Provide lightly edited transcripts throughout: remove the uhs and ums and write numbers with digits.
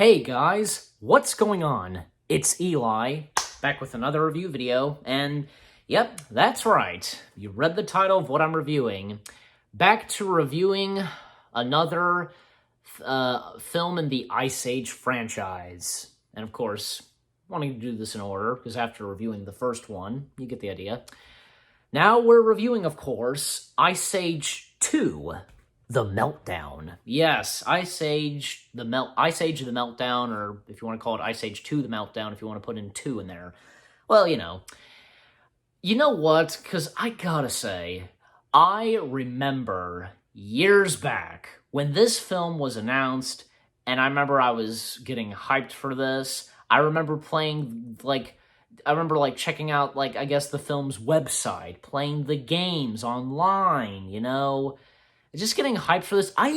Hey guys, what's going on? It's Eli, back with another review video, and yep, that's right. You read the title of what I'm reviewing. Back to reviewing another film in the Ice Age franchise. And of course, wanting to do this in order, because after reviewing the first one, you get the idea. Now we're reviewing, of course, Ice Age 2. The Meltdown. Yes, Ice Age the Meltdown, or if you want to call it Ice Age 2 the Meltdown, if you want to put in 2 in there. Well, you know. You know what? Because I gotta say, I remember years back when this film was announced, and I remember I was getting hyped for this. I remember checking out, I guess the film's website, playing the games online, you know? Just getting hyped for this. My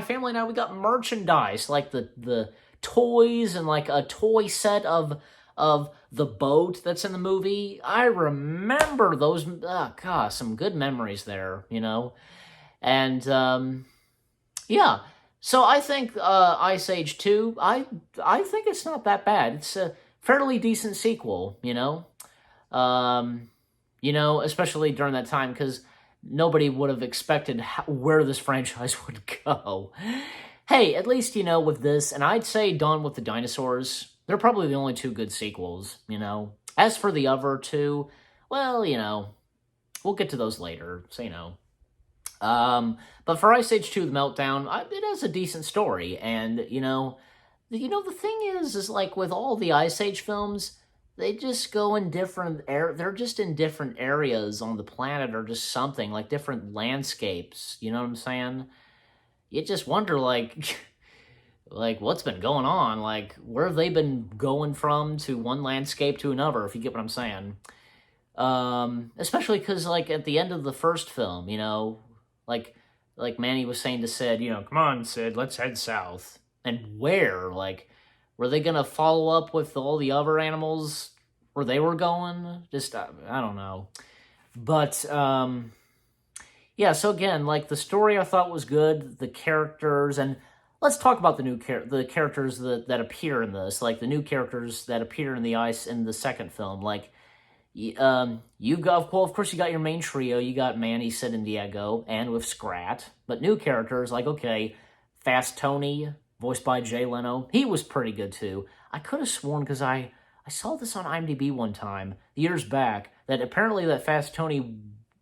family and I, we got merchandise, like the toys and like a toy set of the boat that's in the movie. I remember those, gosh, some good memories there, you know? And, yeah. So I think, Ice Age 2, I think it's not that bad. It's a fairly decent sequel, you know? Especially during that time, because nobody would have expected where this franchise would go. Hey, at least, with this, and I'd say Dawn with the Dinosaurs, they're probably the only two good sequels, you know. As for the other two, well, we'll get to those later, so, But for Ice Age 2, The Meltdown, it has a decent story, and, the thing is like, with all the Ice Age films, they just go in they're just in different areas on the planet or just something, like different landscapes, you know what I'm saying? You just wonder, like what's been going on? Like, where have they been going from to one landscape to another, if you get what I'm saying? Especially because, like, at the end of the first film, like Manny was saying to Sid, come on, Sid, let's head south. And where? Like, were they going to follow up with all the other animals where they were going? Just, I don't know. But, yeah, so again, like, the story I thought was good, the characters, and let's talk about the characters that appear in this, like, the new characters that appear in the second film. Like, you've got, well, of course, you got your main trio. You got Manny, Sid, and Diego, and with Scrat. But new characters, like, okay, Fast Tony, voiced by Jay Leno. He was pretty good, too. I could have sworn, because I saw this on IMDb one time, years back, that apparently that Fast Tony,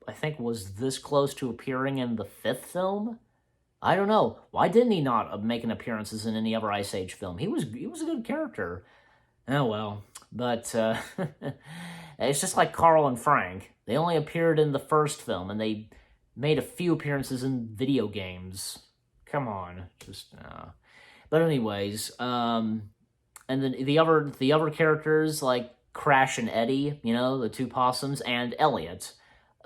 I think, was this close to appearing in the fifth film. I don't know. Why didn't he not make an appearances in any other Ice Age film? He was a good character. Oh, well. But, it's just like Carl and Frank. They only appeared in the first film, and they made a few appearances in video games. Come on. Just, But anyways, and then the other characters, like Crash and Eddie, the two possums, and Elliot,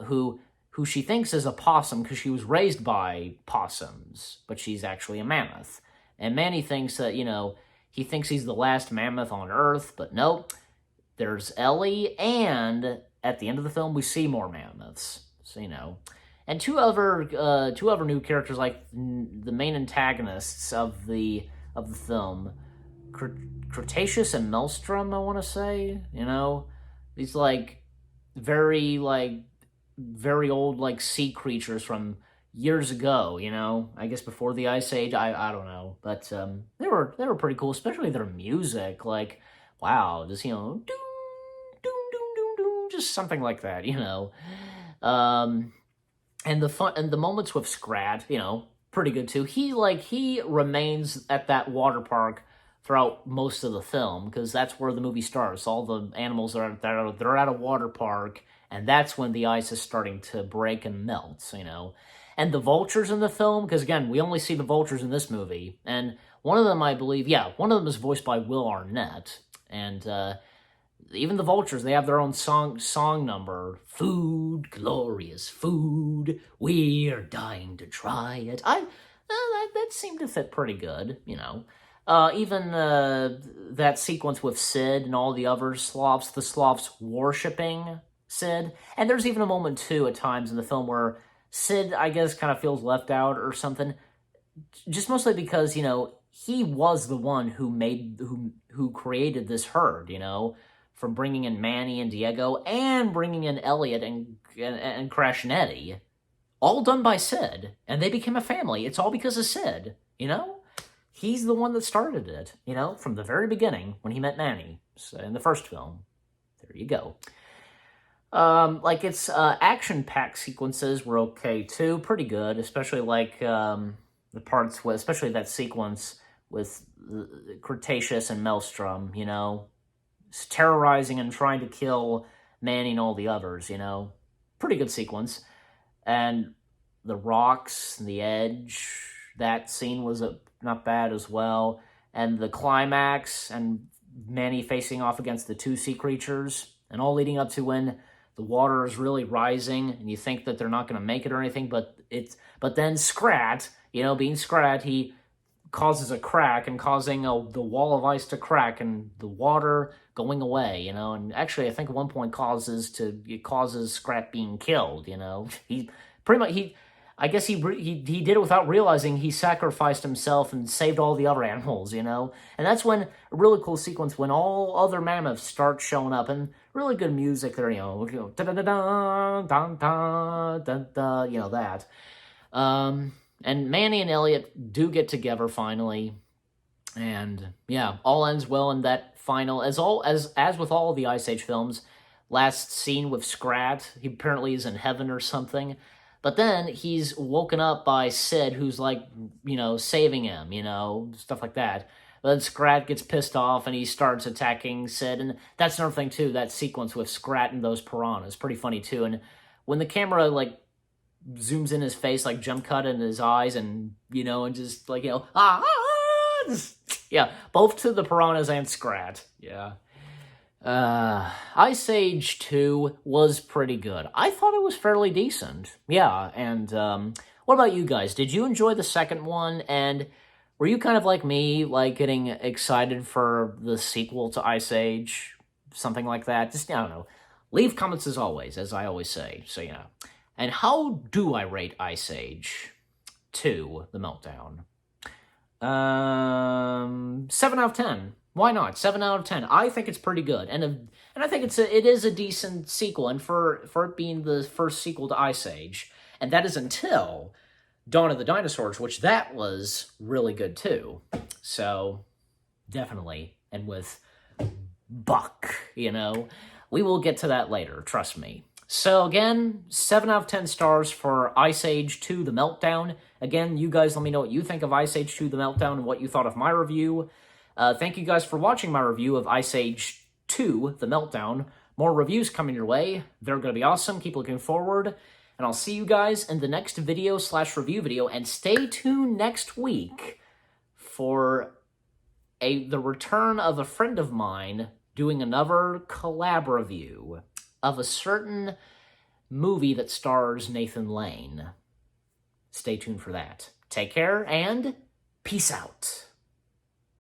who she thinks is a possum because she was raised by possums, but she's actually a mammoth. And Manny thinks that, he thinks he's the last mammoth on Earth, but nope. There's Ellie, and at the end of the film, we see more mammoths. So, and two other new characters, like the main antagonists of the film, Cretaceous and Maelstrom, I want to say. These very old sea creatures from years ago. I guess before the Ice Age. I don't know, but they were pretty cool, especially their music. Like, wow, just doom, doom, doom, doom, doom, just something like that. And the moments with Scrat, pretty good too. He remains at that water park throughout most of the film, because that's where the movie starts. All the animals they're at a water park, and that's when the ice is starting to break and melt, And the vultures in the film, because again, we only see the vultures in this movie, and one of them, I believe, one of them is voiced by Will Arnett, and even the vultures, they have their own song number. Food, glorious food, we're dying to try it. That seemed to fit pretty good, Even that sequence with Sid and all the other Slavs, the Slavs worshipping Sid. And there's even a moment, too, at times in the film where Sid, I guess, kind of feels left out or something. just mostly because, he was the one who created this herd, from bringing in Manny and Diego and bringing in Elliot and Crash and Eddie, all done by Sid, and they became a family. It's all because of Sid, He's the one that started it, from the very beginning when he met Manny in the first film. There you go. Its action-packed sequences were okay too, pretty good, especially the parts with, especially that sequence with Cretaceous and Maelstrom, terrorizing and trying to kill Manny and all the others, pretty good sequence. And the rocks, and the edge, that scene was not bad as well. And the climax and Manny facing off against the two sea creatures, and all leading up to when the water is really rising, and you think that they're not going to make it or anything, but then Scrat, being Scrat, he causes a crack and causing the wall of ice to crack and the water going away, and actually I think at one point it causes Scrat being killed, he pretty much, I guess he did it without realizing he sacrificed himself and saved all the other animals, and that's when a really cool sequence when all other mammoths start showing up and really good music there, that. And Manny and Elliot do get together finally, and yeah, all ends well in that final. As with all the Ice Age films, last scene with Scrat, he apparently is in heaven or something. But then he's woken up by Sid, who's saving him, stuff like that. But then Scrat gets pissed off and he starts attacking Sid. And that's another thing, too, that sequence with Scrat and those piranhas. Pretty funny, too. And when the camera, zooms in his face, jump cut in his eyes and, and just, yeah, both to the piranhas and Scrat. Yeah. Ice Age 2 was pretty good. I thought it was fairly decent. Yeah, and what about you guys? Did you enjoy the second one? And were you kind of like me, getting excited for the sequel to Ice Age? Something like that? Just, I don't know. Leave comments as always, as I always say. So, yeah. And how do I rate Ice Age 2, The Meltdown? 7 out of 10. Why not? 7 out of 10. I think it's pretty good, and I think it is a decent sequel, and for it being the first sequel to Ice Age, and that is until Dawn of the Dinosaurs, which that was really good too. So definitely, and with Buck, we will get to that later. Trust me. So again, 7 out of 10 stars for Ice Age 2: The Meltdown. Again, you guys let me know what you think of Ice Age 2: The Meltdown and what you thought of my review. Thank you guys for watching my review of Ice Age 2: The Meltdown. More reviews coming your way. They're going to be awesome. Keep looking forward. And I'll see you guys in the next video/review video. And stay tuned next week for the return of a friend of mine doing another collab review of a certain movie that stars Nathan Lane. Stay tuned for that. Take care and peace out.